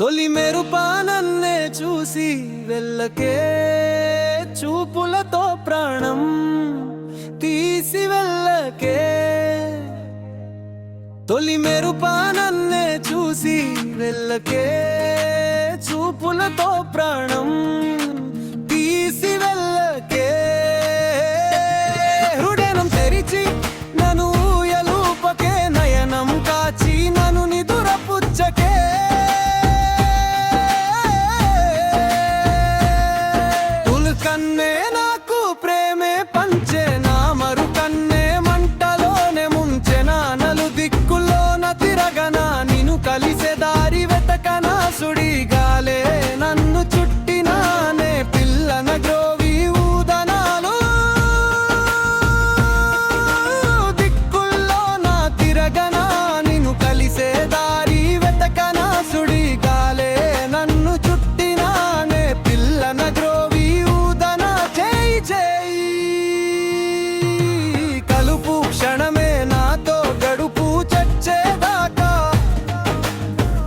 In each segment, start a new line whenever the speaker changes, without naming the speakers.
తొలి మెరుపా నన్నే చూసి వెళ్ళకే, చూపులతో ప్రాణం తీసి వెళ్ళకే. తొలి మెరుపా నన్నే చూసి వెళ్ళకే, చూపులతో ప్రాణం తీసి వెళ్ళకే. హృదయం తెరిచి నన్ను ఊయలూపకే, నయనం కాచి నన్ను నిదురపుచ్చకే. కన్నే నాకు ప్రేమే పంచే, నా మరు కన్నే మంటలోనే ముంచె. నా నలు దిక్కుల్లోన తిరగనా, నిన్ను కలిసే దారి వెతకనా. సుడిగాలే నన్ను చుట్టినానే, పిల్లన గ్రోవి ఊదనాలు. దిక్కుల్లోన తిరగనా, నిన్ను కలిసే దారి వెతకనా. సుడిగాలే నన్ను చుట్టినానే, పిల్లన గ్రోవి కలుపు. క్షణమే నాతో గడుపు చచ్చేదాకా,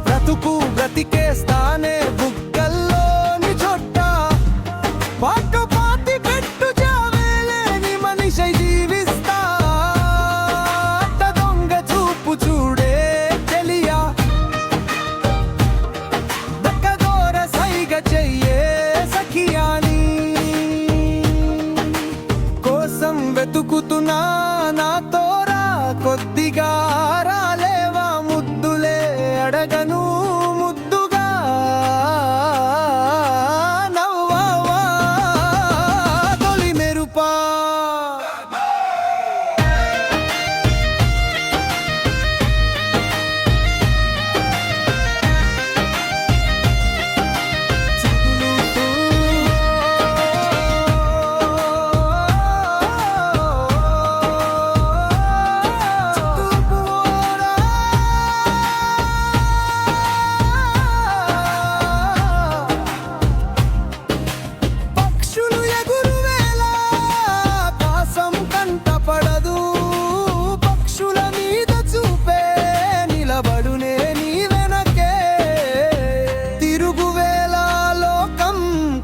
బ్రతుకు బ్రతికేస్తానే బుగ్గల్లోని చొట్ట. పాటి పెట్టు జావేలేని మనిషై జీవిస్తా. దొంగ చూపు చూడే తెలియా, దక్కదోర సైగ చెయ్యే సఖియాని. కోసం వెతుకుతున్నా నాతోరా, కొద్దిగా రాలేవా ముద్దులే అడగను ముద్దుగా. నవ్వవా తొలి మెరుపా.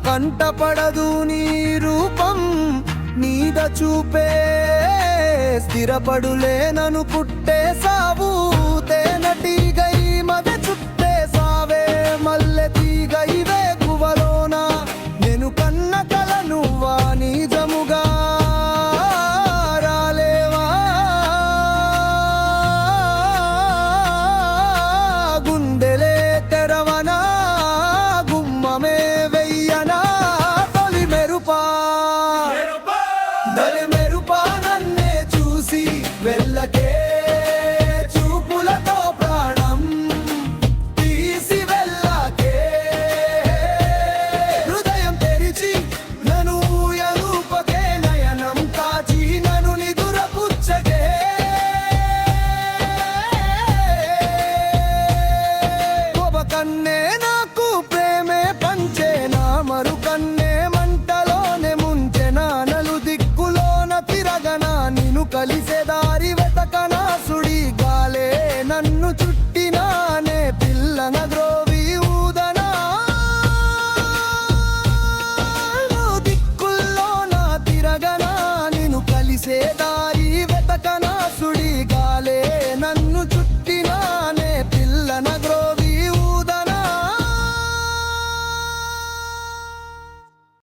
కంటపడదు నీ రూపం, నీద చూపే స్థిరపడులే నన్ను పుట్టే సావు. తేనెటీగై మగ చుట్టే సావే, మల్లె తీగై వేకువలోన. నేను కన్న కల నువ్వా, నిజముగా రాలేవా. గుండెలే తెరవనా, గుమ్మమే వెయ్యనా. తొలి మెరుపా నన్నే చూసి వెళ్ళకే, చూపులతో ప్రాణం తీసి వెళ్ళకే. హృదయం తెరిచి నన్ను ఊయలూపకే, నయనం కాచి నన్ను నిదురపుచ్చకే. కన్నే నాకు ప్రేమే పంచే, నా మరు కన్నే మంటలోనే ముంచె. నా నలు దిక్కులోన తిరగనా, నిన్ను కలిసే దారి వెతకనా. సుడిగాలే నన్ను చుట్టినానే, పిల్లన గ్రోవి ఊదనా. దిక్కుల్లోన తిరగనా, నిన్ను కలిసే